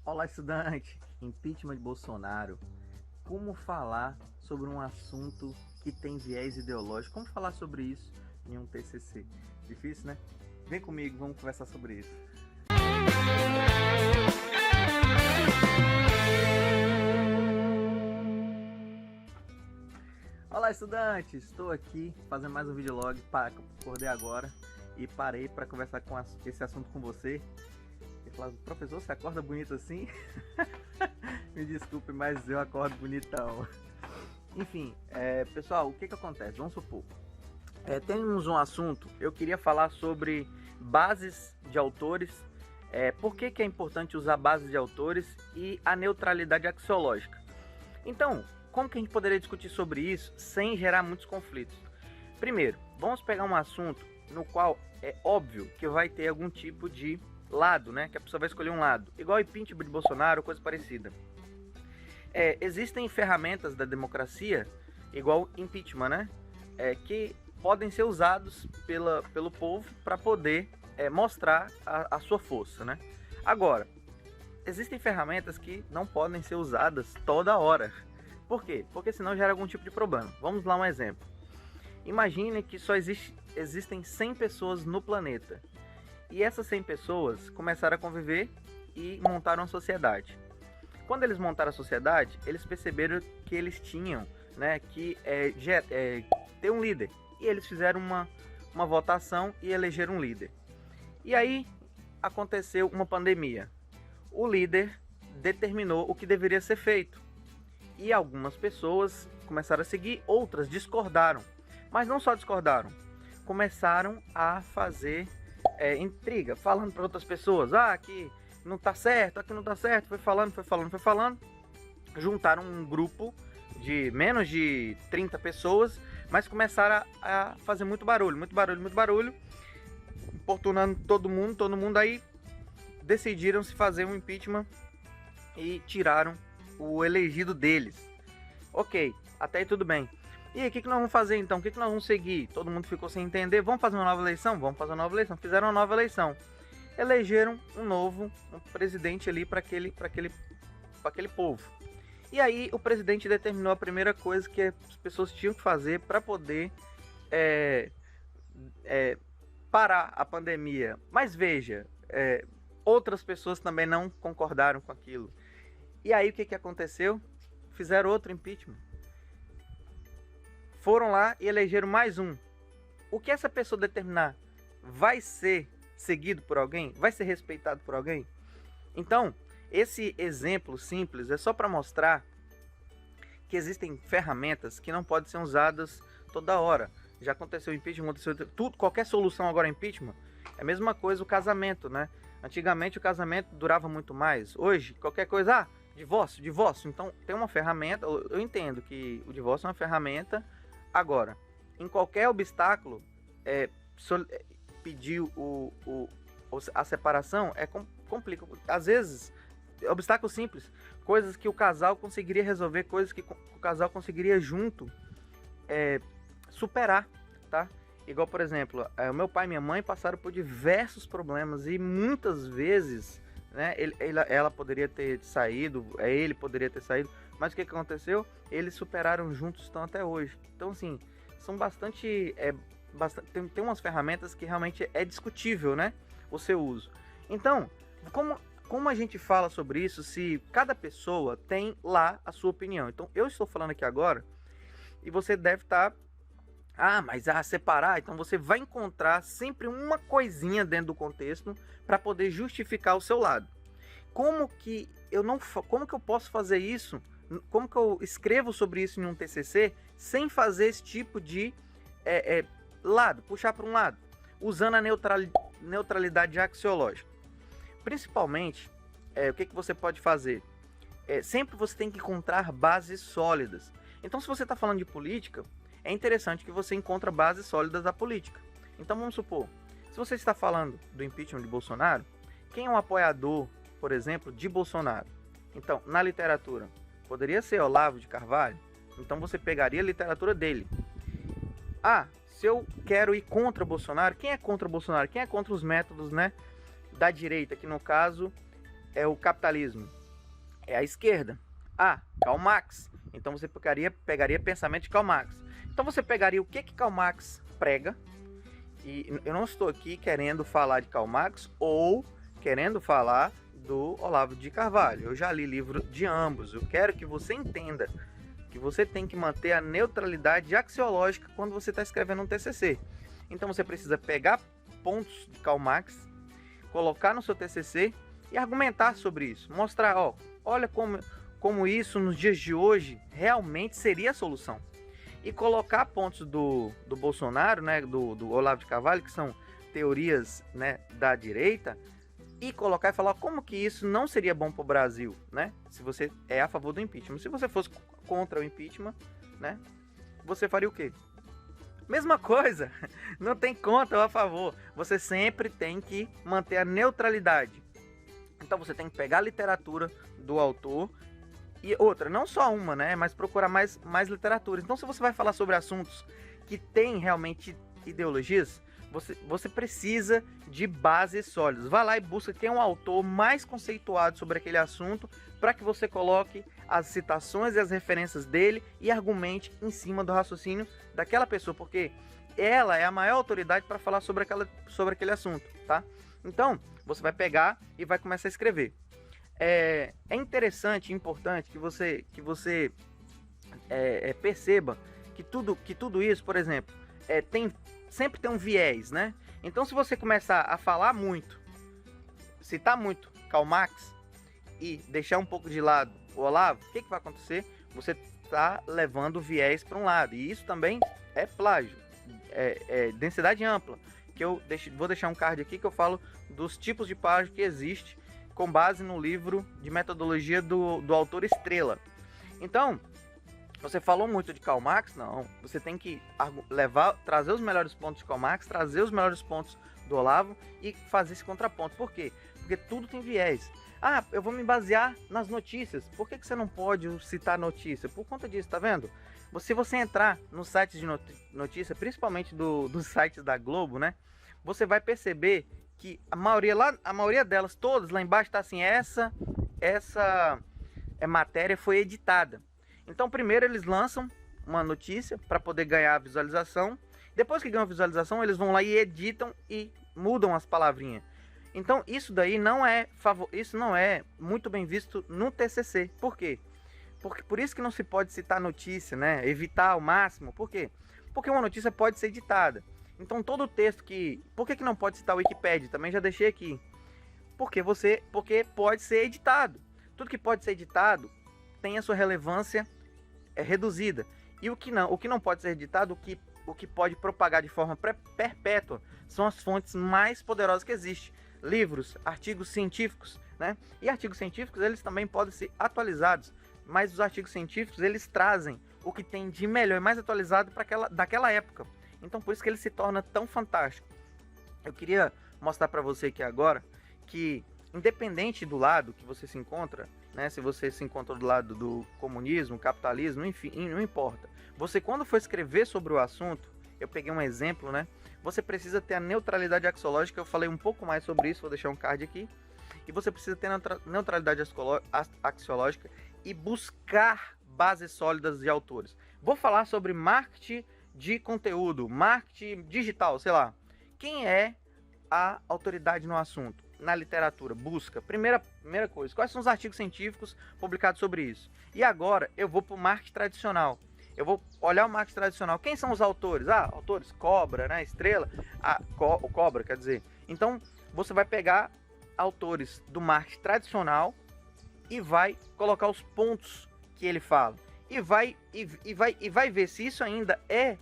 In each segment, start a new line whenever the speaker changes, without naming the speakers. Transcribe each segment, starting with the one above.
Olá, estudante! Impeachment de Bolsonaro. Como falar sobre um assunto que tem viés ideológico? Como falar sobre isso em um TCC? Difícil, né? Vem comigo, vamos conversar sobre isso. Olá, estudantes! Estou aqui fazendo mais um videolog. Acordei agora e parei para conversar com esse assunto com você. E falar, professor, você acorda bonito assim? Me desculpe, mas eu acordo bonitão. Enfim, pessoal, o que acontece? Vamos supor, temos um assunto, eu queria falar sobre bases de autores, por que é importante usar bases de autores e a neutralidade axiológica. Então, como que a gente poderia discutir sobre isso sem gerar muitos conflitos? Primeiro, vamos pegar um assunto no qual é óbvio que vai ter algum tipo de lado, né? Que a pessoa vai escolher um lado, igual o impeachment de Bolsonaro, coisa parecida. Existem ferramentas da democracia, igual impeachment, né? Que podem ser usados pelo povo para poder mostrar a sua força, né? Agora, existem ferramentas que não podem ser usadas toda hora. Por quê? Porque senão gera algum tipo de problema. Vamos lá um exemplo. Imagine que só existem 100 pessoas no planeta. E essas 100 pessoas começaram a conviver e montaram uma sociedade. Quando eles montaram a sociedade, eles perceberam que eles tinham, né, que ter um líder. E eles fizeram uma votação e elegeram um líder. E aí aconteceu uma pandemia. O líder determinou o que deveria ser feito. E algumas pessoas começaram a seguir, outras discordaram. Mas não só discordaram, começaram a fazer intriga, falando para outras pessoas, aqui não tá certo, aqui não tá certo, foi falando. Juntaram um grupo de menos de 30 pessoas, mas começaram a fazer muito barulho, importunando todo mundo aí decidiram se fazer um impeachment e tiraram o elegido deles. Ok, até aí tudo bem. E aí, o que nós vamos fazer então? O que nós vamos seguir? Todo mundo ficou sem entender. Vamos fazer uma nova eleição? Vamos fazer uma nova eleição. Fizeram uma nova eleição. Elegeram um presidente ali para aquele povo. E aí o presidente determinou a primeira coisa que as pessoas tinham que fazer para poder parar a pandemia. Mas veja, outras pessoas também não concordaram com aquilo. E aí o que aconteceu? Fizeram outro impeachment. Foram lá e elegeram mais um. O que essa pessoa determinar vai ser seguido por alguém? Vai ser respeitado por alguém? Então, esse exemplo simples é só para mostrar que existem ferramentas que não podem ser usadas toda hora. Já aconteceu impeachment, aconteceu tudo, qualquer solução agora é impeachment. É a mesma coisa o casamento, né? Antigamente o casamento durava muito mais. Hoje, qualquer coisa, divórcio. Então, tem uma ferramenta, eu entendo que o divórcio é uma ferramenta. Agora, em qualquer obstáculo, pedir a separação complica. Às vezes, obstáculo simples, coisas que o casal conseguiria resolver, coisas que o casal conseguiria junto superar, tá? Igual, por exemplo, o meu pai e minha mãe passaram por diversos problemas e muitas vezes, né, ela poderia ter saído, ele poderia ter saído, mas o que aconteceu? Eles superaram juntos, estão até hoje. Então, assim, são bastante tem umas ferramentas que realmente é discutível, né, o seu uso. Então, como a gente fala sobre isso se cada pessoa tem lá a sua opinião? Então, eu estou falando aqui agora e você deve estar... mas separar, então você vai encontrar sempre uma coisinha dentro do contexto para poder justificar o seu lado. Como que eu posso fazer isso? Como que eu escrevo sobre isso em um TCC sem fazer esse tipo de puxar para um lado, usando a neutralidade axiológica? Principalmente, o que você pode fazer? Sempre você tem que encontrar bases sólidas. Então, se você está falando de política, é interessante que você encontre bases sólidas da política. Então, vamos supor, se você está falando do impeachment de Bolsonaro, quem é um apoiador, por exemplo, de Bolsonaro? Então, na literatura, poderia ser Olavo de Carvalho. Então, você pegaria a literatura dele. Se eu quero ir contra Bolsonaro, quem é contra Bolsonaro? Quem é contra os métodos, né, da direita, que no caso é o capitalismo? É a esquerda. Ah, Karl Marx. Então você pegaria pensamento de Karl Marx. Então você pegaria o que Karl Marx prega. E eu não estou aqui querendo falar de Karl Marx ou querendo falar do Olavo de Carvalho. Eu já li livro de ambos. Eu quero que você entenda que você tem que manter a neutralidade axiológica quando você está escrevendo um TCC. Então você precisa pegar pontos de Karl Marx, colocar no seu TCC e argumentar sobre isso. Mostrar, ó, olha como isso nos dias de hoje realmente seria a solução. E colocar pontos do Bolsonaro, né, do Olavo de Carvalho, que são teorias, né, da direita, e colocar e falar como que isso não seria bom para o Brasil, né? Se você é a favor do impeachment. Se você fosse contra o impeachment, né, você faria o quê? Mesma coisa, não tem contra ou a favor. Você sempre tem que manter a neutralidade. Então você tem que pegar a literatura do autor e outra, não só uma, né? Mas procurar mais literatura. Então se você vai falar sobre assuntos que tem realmente ideologias, você precisa de bases sólidas. Vá lá e busca quem é um autor mais conceituado sobre aquele assunto para que você coloque as citações e as referências dele e argumente em cima do raciocínio daquela pessoa, porque ela é a maior autoridade para falar sobre aquele assunto, tá? Então, você vai pegar e vai começar a escrever. É interessante e importante que você perceba que tudo isso, por exemplo, sempre tem um viés, né? Então, se você começar a falar muito, citar muito Karl Marx e deixar um pouco de lado o Olavo, o que vai acontecer? Você está levando o viés para um lado. E isso também é plágio, é densidade ampla. Que eu vou deixar um card aqui que eu falo dos tipos de plágio que existe com base no livro de metodologia do autor Estrela. Então, você falou muito de Karl Marx? Não. Você tem que trazer os melhores pontos de Karl Marx, trazer os melhores pontos do Olavo e fazer esse contraponto. Por quê? Porque tudo tem viés. Ah, eu vou me basear nas notícias. Por que você não pode citar notícia? Por conta disso, tá vendo? Se você entrar nos sites de notícia, principalmente dos sites da Globo, né? Você vai perceber que a maioria delas, todas lá embaixo, tá assim, essa matéria foi editada. Então, primeiro eles lançam uma notícia para poder ganhar visualização. Depois que ganham visualização, eles vão lá e editam e mudam as palavrinhas. Então, isso daí não é muito bem visto no TCC. Por quê? Porque por isso que não se pode citar notícia, né? Evitar ao máximo. Por quê? Porque uma notícia pode ser editada. Então, todo o texto por que não pode citar o Wikipedia? Também já deixei aqui. Porque pode ser editado. Tudo que pode ser editado tem a sua relevância reduzida. E o que não pode ser editado, o que pode propagar de forma perpétua, são as fontes mais poderosas que existem. Livros, artigos científicos, né? E artigos científicos, eles também podem ser atualizados. Mas os artigos científicos, eles trazem o que tem de melhor e mais atualizado daquela época. Então, por isso que ele se torna tão fantástico. Eu queria mostrar para você aqui agora que, independente do lado que você se encontra, né, se você se encontra do lado do comunismo, capitalismo, enfim, não importa. Você, quando for escrever sobre o assunto, eu peguei um exemplo, né? Você precisa ter a neutralidade axiológica. Eu falei um pouco mais sobre isso, vou deixar um card aqui. E você precisa ter neutralidade axiológica e buscar bases sólidas de autores. Vou falar sobre marketing de conteúdo, marketing digital, sei lá. Quem é a autoridade no assunto? Na literatura, busca. Primeira coisa, quais são os artigos científicos publicados sobre isso? E agora eu vou para o marketing tradicional. Eu vou olhar o marketing tradicional. Quem são os autores? Autores Cobra, né? Estrela. O Cobra, quer dizer. Então, você vai pegar autores do marketing tradicional e vai colocar os pontos que ele fala. E vai ver se isso ainda é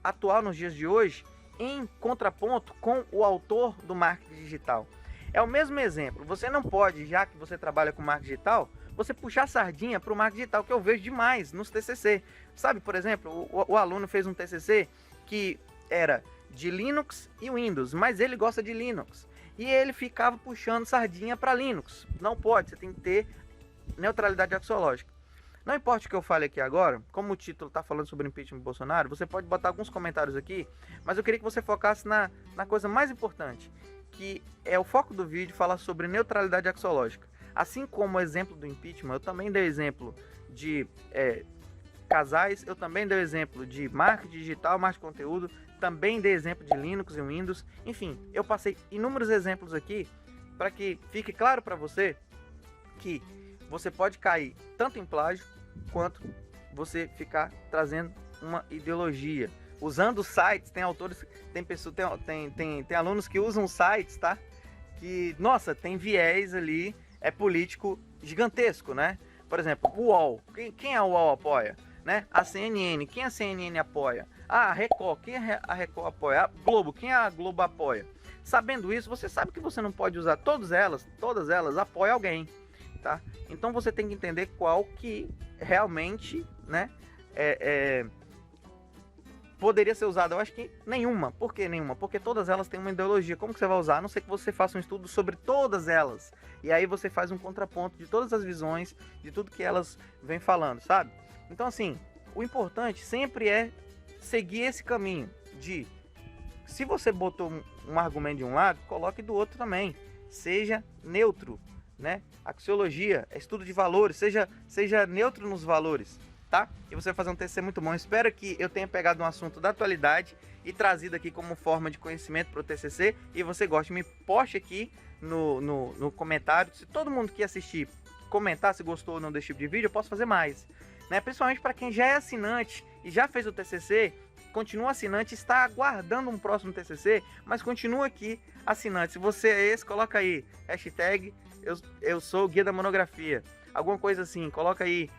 atual nos dias de hoje, em contraponto com o autor do marketing digital. É o mesmo exemplo. Você não pode, já que você trabalha com marketing digital, você puxar a sardinha para o marketing digital, que eu vejo demais nos TCC. Sabe, por exemplo, o aluno fez um TCC que era de Linux e Windows, mas ele gosta de Linux. E ele ficava puxando sardinha para Linux. Não pode, você tem que ter neutralidade axiológica. Não importa o que eu fale aqui agora, como o título está falando sobre o impeachment do Bolsonaro, você pode botar alguns comentários aqui, mas eu queria que você focasse na coisa mais importante, que é o foco do vídeo, falar sobre neutralidade axiológica. Assim como o exemplo do impeachment, eu também dei exemplo de casais, eu também dei exemplo de marketing digital, marketing de conteúdo, também dei exemplo de Linux e Windows. Enfim, eu passei inúmeros exemplos aqui para que fique claro para você que você pode cair tanto em plágio quanto você ficar trazendo uma ideologia. Usando sites, tem autores, tem pessoas, tem alunos que usam sites, tá? Que, nossa, tem viés ali, político gigantesco, né? Por exemplo, o UOL. Quem a UOL apoia? Né? A CNN. Quem a CNN apoia? A Record. Quem a Record apoia? A Globo. Quem a Globo apoia? Sabendo isso, você sabe que você não pode usar todas elas apoiam alguém, tá? Então você tem que entender qual que realmente, né, poderia ser usada. Eu acho que nenhuma. Por que nenhuma? Porque todas elas têm uma ideologia. Como que você vai usar? A não ser que você faça um estudo sobre todas elas. E aí você faz um contraponto de todas as visões, de tudo que elas vêm falando, sabe? Então, assim, o importante sempre é seguir esse caminho de... Se você botou um argumento de um lado, coloque do outro também. Seja neutro, né? Axiologia, estudo de valores, seja neutro nos valores, tá? E você vai fazer um TCC muito bom. Espero que eu tenha pegado um assunto da atualidade e trazido aqui como forma de conhecimento para o TCC e você gosta. Me poste aqui no comentário. Se todo mundo que assistir comentar se gostou ou não desse tipo de vídeo, eu posso fazer mais, né? Principalmente para quem já é assinante e já fez o TCC, continua assinante, está aguardando um próximo TCC, mas continua aqui assinante. Se você é esse, coloca aí hashtag eu sou o guia da monografia, alguma coisa assim, coloca aí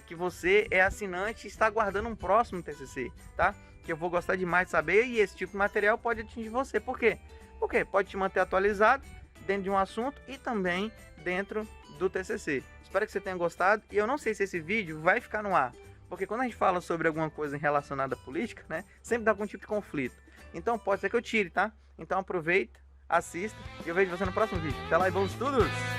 que você é assinante e está aguardando um próximo TCC, tá? Que eu vou gostar demais de saber, e esse tipo de material pode atingir você. Por quê? Porque pode te manter atualizado dentro de um assunto e também dentro do TCC. Espero que você tenha gostado, e eu não sei se esse vídeo vai ficar no ar, porque quando a gente fala sobre alguma coisa relacionada à política, né, sempre dá algum tipo de conflito. Então pode ser que eu tire, tá? Então aproveita, assista, e eu vejo você no próximo vídeo. Até lá e bons estudos!